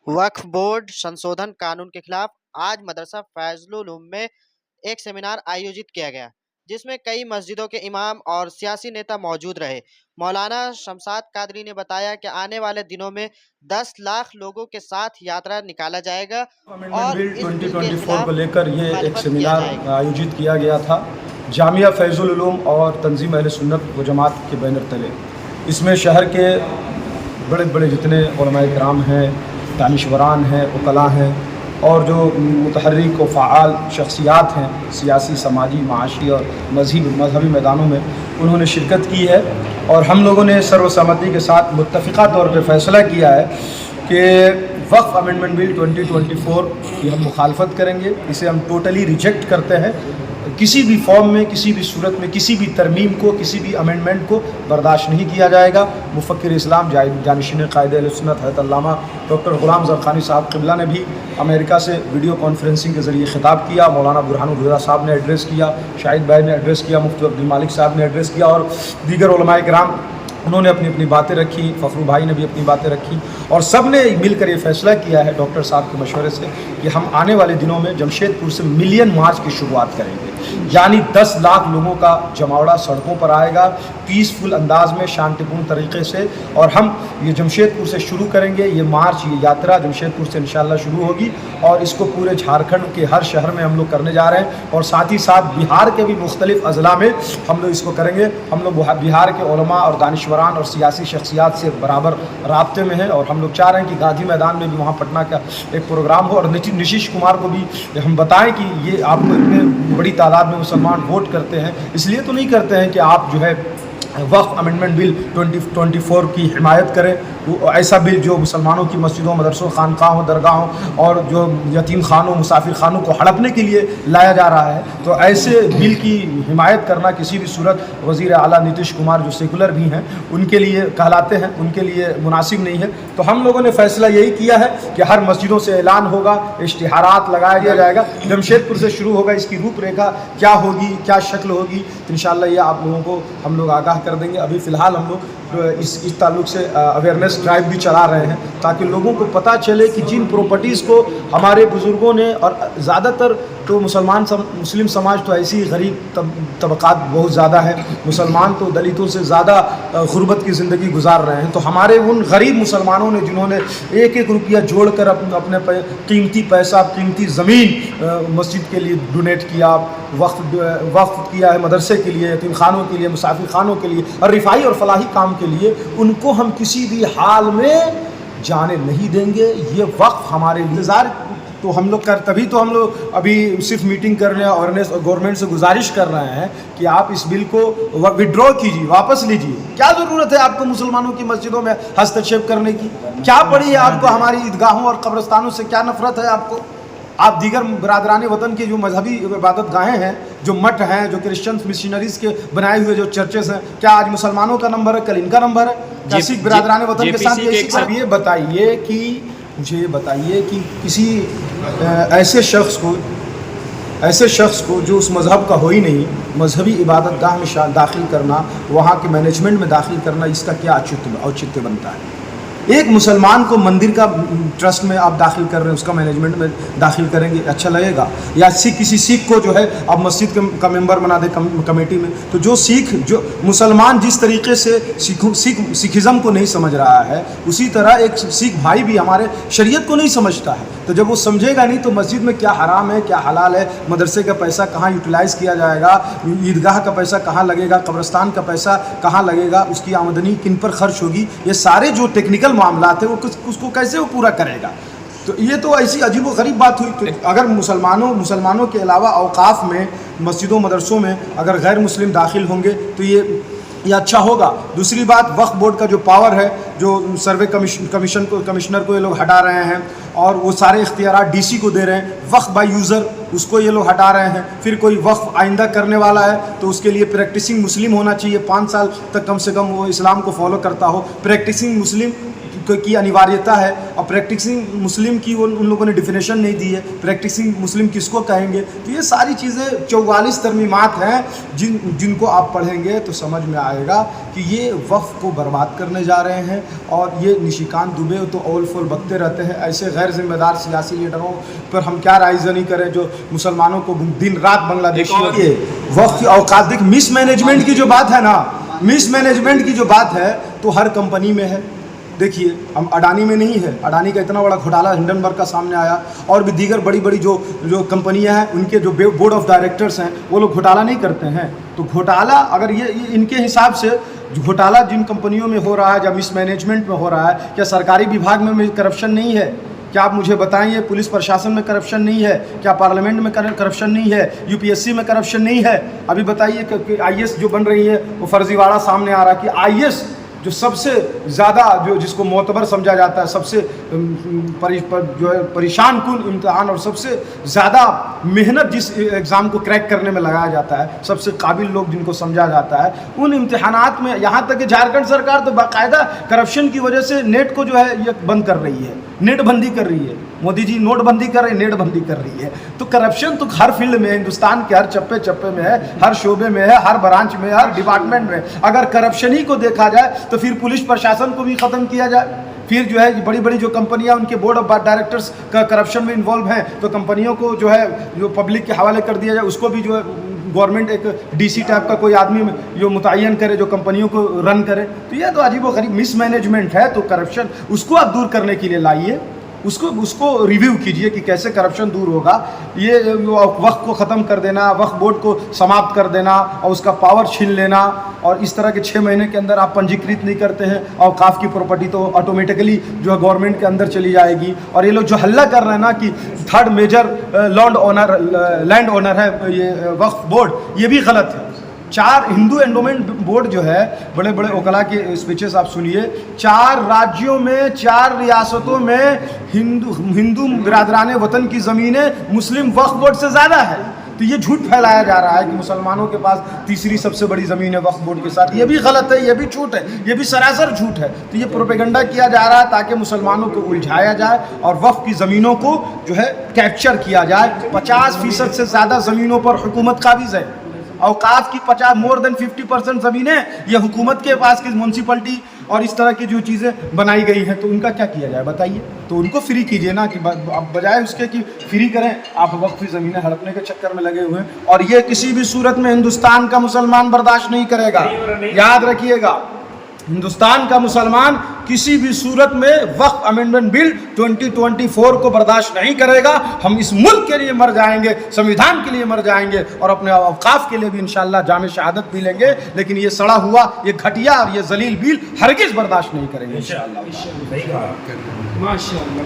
वक्फ board संशोधन कानून के खिलाफ आज मदरसा फैजुल उलूम में एक सेमिनार आयोजित किया गया, जिसमें कई मस्जिदों के इमाम और सियासी नेता मौजूद रहे। मौलाना शमशाद कादरी ने बताया कि आने वाले दिनों में 10 लाख लोगों के साथ यात्रा निकाला जाएगा अमेंडमेंट और बिल इस बिल के 2024 खिलाफ को लेकर ये एक मुखालिफत किया सेमिनार जाएगा। आयोजित किया गया था जामिया फैजुल उलूम और तंजीम अहले सुन्नत व जमात के बैनर तले। इसमें शहर के बड़े बड़े जितने उलमाए किराम हैं, दानिशवरान हैं, उकला हैं और जो मुतहर्रिक व फ़आल शख्सियात हैं सियासी, समाजी, माशी और मजहबी मैदानों में, उन्होंने शिरकत की है। और हम लोगों ने सर्वसम्मति के साथ मुत्तफ़िक़ा तौर पर फ़ैसला किया है कि वक्फ अमेंडमेंट बिल 2024 की हम मुखालफत करेंगे। इसे हम टोटली रिजेक्ट करते हैं। किसी भी फॉर्म में, किसी भी सूरत में, किसी भी तरमीम को, किसी भी अमेंडमेंट को बर्दाश्त नहीं किया जाएगा। मुफ़क्किर इस्लाम जानशीन क़ायदे अहले सुन्नत हज़रत अल्लामा डॉक्टर ग़ुलाम ज़रख़ानी साहब क़िबला ने भी अमेरिका से वीडियो कॉन्फ्रेंसिंग के ज़रिए ख़िताब किया। मौलाना बुरहानुल हुदा साहब ने एड्रेस किया, शाहिद भाई ने एड्रेस किया, मुफ्ती अब्दुल मालिक साहब ने एड्रेस किया और दीगर उलमाए किराम उन्होंने अपनी अपनी बातें रखी। फ़खरू भाई ने भी अपनी बातें रखी और सब ने मिलकर ये फ़ैसला किया है डॉक्टर साहब के मशवरे से कि हम आने वाले दिनों में जमशेदपुर से मिलियन मार्च की शुरुआत करेंगे। यानी 10 लाख लोगों का जमावड़ा सड़कों पर आएगा पीसफुल अंदाज में, शांतिपूर्ण तरीके से। और हम ये जमशेदपुर से शुरू करेंगे। ये मार्च, ये यात्रा जमशेदपुर से इंशाल्लाह शुरू होगी और इसको पूरे झारखंड के हर शहर में हम लोग करने जा रहे हैं और साथ ही साथ बिहार के भी मुख्तलिफ अज़ला में हम लोग इसको करेंगे। हम लोग बिहार के उलमा और दानिशवरान और सियासी शख्सियात से बराबर राब्ते में हैं और हम लोग चाह रहे हैं कि गांधी मैदान में भी वहाँ पटना का एक प्रोग्राम हो और नीतीश कुमार को भी हम बताएं कि ये आपको इतने बड़ी तादाद में मुसलमान वोट करते हैं, इसलिए तो नहीं करते हैं कि आप जो है वक्फ अमेंडमेंट बिल 2024 की हिमायत करें। वो ऐसा बिल जो मुसलमानों की मस्जिदों, मदरसों, खानकाहों, दरगाहों और जो यतीम खानों, मुसाफिर खानों को हड़पने के लिए लाया जा रहा है, तो ऐसे बिल की हिमायत करना किसी भी सूरत वज़ीर आला नीतीश कुमार जो सेकुलर भी हैं उनके लिए कहलाते हैं, उनके लिए मुनासिब नहीं है। तो हम लोगों ने फ़ैसला यही किया है कि हर मस्जिदों से ऐलान होगा, इश्तिहारात लगाया दिया जाएगा, जमशेदपुर से शुरू होगा। इसकी रूपरेखा क्या होगी, क्या शक्ल होगी, तो इंशाअल्लाह ये आप लोगों को हम लोग आगाह कर देंगे। अभी फ़िलहाल हम लोग इस ताल्लुक़ से अवेयरनेस ड्राइव भी चला रहे हैं ताकि लोगों को पता चले कि जिन प्रॉपर्टीज़ को हमारे बुज़ुर्गों ने, और ज़्यादातर तो मुस्लिम समाज तो ऐसी गरीब तबक़ात बहुत ज़्यादा है, मुसलमान तो दलितों से ज़्यादा गुर्बत की ज़िंदगी गुजार रहे हैं। तो हमारे उन गरीब मुसलमानों ने जिन्होंने एक एक रुपया जोड़ कर अपने कीमती पैसा, कीमती ज़मीन मस्जिद के लिए डोनेट किया, वक्फ किया है मदरसे के लिए, यतीम खानों के लिए, मुसाफिर खानों के लिए और रिफाई और फलाही काम के लिए, उनको हम किसी भी हाल में जाने नहीं देंगे। ये वक्फ हमारे इंतज़ार तो हम लोग तभी तो हम लोग अभी सिर्फ मीटिंग करने और गवर्नमेंट से गुजारिश कर रहे हैं कि आप इस बिल को विड्रॉ कीजिए, वापस लीजिए। क्या ज़रूरत है आपको मुसलमानों की मस्जिदों में हस्तक्षेप करने की? क्या पड़ी है आपको हमारी ईदगाहों और कब्रस्तानों से? क्या नफरत है आपको? आप दीगर बरादरान वतन के जो मजहबी इबादत गाहें हैं, जो मठ हैं, जो क्रिश्चियन मिशनरीज़ के बनाए हुए जो चर्चेस हैं, क्या आज मुसलमानों का नंबर है, कल इनका नंबर है? क्या सिख बरादरान वतन के साथ ये बताइए कि मुझे ये बताइए कि किसी ऐसे शख्स को जो उस मज़हब का हो ही नहीं, मजहबी इबादत गाह में दाखिल करना, वहाँ के मैनेजमेंट में दाखिल करना, इसका क्या औचित्य बनता है? एक मुसलमान को मंदिर का ट्रस्ट में आप दाखिल कर रहे हैं, उसका मैनेजमेंट में दाखिल करेंगे, अच्छा लगेगा? या किसी सिख को जो है आप मस्जिद का मेंबर बना दे कमेटी में? तो जो मुसलमान जिस तरीके से सिखिज़म को नहीं समझ रहा है, उसी तरह एक सिख भाई भी हमारे शरीयत को नहीं समझता है। तो जब वो समझेगा नहीं तो मस्जिद में क्या हराम है, क्या हलाल है, मदरसे का पैसा कहाँ यूटिलाइज़ किया जाएगा, ईदगाह का पैसा कहाँ लगेगा, कब्रस्तान का पैसा कहाँ लगेगा, उसकी आमदनी किन पर खर्च होगी, ये सारे जो टेक्निकल मामलात है वो उसको कैसे वो पूरा करेगा? तो ये तो ऐसी अजीब व गरीब बात हुई। तो अगर मुसलमानों के अलावा औकाफ में, मस्जिदों, मदरसों में अगर गैर मुस्लिम दाखिल होंगे तो ये अच्छा होगा। दूसरी बात, वक्फ बोर्ड का जो पावर है, जो सर्वे कमिश्नर को ये लोग हटा रहे हैं और वो सारे इख्तियारात डीसी को दे रहे हैं। वक्फ बाय यूज़र उसको ये लोग हटा रहे हैं। फिर कोई वक्फ आइंदा करने वाला है तो उसके लिए प्रैक्टिसिंग मुस्लिम होना चाहिए, 5 साल तक कम से कम वो इस्लाम को फॉलो करता हो। प्रैक्टिसिंग मुस्लिम की अनिवार्यता है। और प्रैक्टिसिंग मुस्लिम की उन लोगों ने डिफिनेशन नहीं दी है, प्रैक्टिसिंग मुस्लिम किसको कहेंगे। तो ये सारी चीज़ें 44 तरमीमात हैं जिनको आप पढ़ेंगे तो समझ में आएगा कि ये वक्फ को बर्बाद करने जा रहे हैं। और ये निशिकांत दुबे तो ओल फोल बकते रहते हैं। ऐसे गैर जिम्मेदार सियासी लीडरों पर हम क्या राइजनी करें जो मुसलमानों को दिन रात बांग्लादेशी वक्फ की औकात। देख, मिसमैनेजमेंट की जो बात है ना, मिसमैनेजमेंट की जो बात है तो हर कंपनी में है। देखिए, हम अडानी में नहीं है, अडानी का इतना बड़ा घोटाला हिंडनबर्ग का सामने आया, और भी दीगर बड़ी बड़ी जो कंपनियां हैं उनके जो बोर्ड ऑफ डायरेक्टर्स हैं वो लोग घोटाला नहीं करते हैं। तो घोटाला अगर ये इनके हिसाब से घोटाला जिन कंपनियों में हो रहा है या मिसमैनेजमेंट में हो रहा है, क्या सरकारी विभाग में करप्शन नहीं है? क्या आप मुझे बताएं, पुलिस प्रशासन में करप्शन नहीं है? क्या पार्लियामेंट में करप्शन नहीं है? यूपीएससी में करप्शन नहीं है? अभी बताइए कि आईएएस जो बन रही है वो फर्जीवाड़ा सामने आ रहा है कि आईएएस जो सबसे ज़्यादा जो जिसको मोतबर समझा जाता है, सबसे जो है परेशान कुन इम्तिहान और सबसे ज़्यादा मेहनत जिस एग्ज़ाम को क्रैक करने में लगाया जाता है, सबसे काबिल लोग जिनको समझा जाता है, उन इम्तिहानात में यहाँ तक कि झारखंड सरकार तो बाकायदा करप्शन की वजह से नेट को जो है ये बंद कर रही है, नेटबंदी कर रही है। मोदी जी नोटबंदी कर रहे हैं, नेटबंदी कर रही है। तो करप्शन तो हर फील्ड में, हिंदुस्तान के हर चप्पे चप्पे में है, हर शोबे में है, हर ब्रांच में, हर डिपार्टमेंट में। अगर करप्शन ही को देखा जाए तो फिर पुलिस प्रशासन को भी ख़त्म किया जाए। फिर जो है बड़ी बड़ी जो कंपनियां उनके बोर्ड ऑफ डायरेक्टर्स का करप्शन में इन्वॉल्व हैं तो कंपनियों को जो है जो पब्लिक के हवाले कर दिया जाए, उसको भी जो है गवर्नमेंट एक डीसी टाइप का कोई आदमी जो मुतय्यन करे जो कंपनियों को रन करे। तो ये तो अजीब व गरीब मिसमैनेजमेंट है। तो करप्शन उसको आप दूर करने के लिए लाइए, उसको रिव्यू कीजिए कि कैसे करप्शन दूर होगा। ये वक्फ को ख़त्म कर देना, वक्फ बोर्ड को समाप्त कर देना और उसका पावर छीन लेना, और इस तरह के 6 महीने के अंदर आप पंजीकृत नहीं करते हैं औकाफ की प्रॉपर्टी तो ऑटोमेटिकली जो है गवर्नमेंट के अंदर चली जाएगी। और ये लोग जो हल्ला कर रहे हैं ना कि थर्ड मेजर लैंड ओनर है ये वक्फ बोर्ड, ये भी गलत है। 4 हिंदू एंडोमेंट बोर्ड जो है, बड़े बड़े वकला के स्पीचेस आप सुनिए, 4 राज्यों में 4 रियासतों में हिंदू बिरादरान वतन की ज़मीनें मुस्लिम वक्फ बोर्ड से ज़्यादा है। तो ये झूठ फैलाया जा रहा है कि मुसलमानों के पास तीसरी सबसे बड़ी ज़मीन है वक्फ बोर्ड के साथ। ये भी गलत है, ये भी झूठ है, ये भी सरासर झूठ है। तो ये प्रोपेगेंडा किया जा रहा है ताकि मुसलमानों को उलझाया जाए और वक्फ की ज़मीनों को जो है कैप्चर किया जाए। 50% से ज़्यादा ज़मीनों पर हुकूमत काबिज़ है। औकाफ की 50% ज़मीनें ये हुकूमत के पास की म्यूनसिपलिटी और इस तरह की जो चीज़ें बनाई गई हैं, तो उनका क्या किया जाए बताइए। तो उनको फ्री कीजिए ना, कि अब बजाय उसके कि फ्री करें आप वक्फ ज़मीनें हड़पने के चक्कर में लगे हुए हैं। और ये किसी भी सूरत में हिंदुस्तान का मुसलमान बर्दाश्त नहीं करेगा। याद रखिएगा, हिंदुस्तान का मुसलमान किसी भी सूरत में वक्फ अमेंडमेंट बिल 2024 को बर्दाश्त नहीं करेगा। हम इस मुल्क के लिए मर जाएंगे, संविधान के लिए मर जाएंगे और अपने औकाफ के लिए भी इंशाअल्लाह जामे शहादत भी लेंगे, लेकिन ये सड़ा हुआ, ये घटिया और ये जलील बिल हरगिज़ बर्दाश्त नहीं करेंगे इंशाअल्लाह। माशाअल्लाह।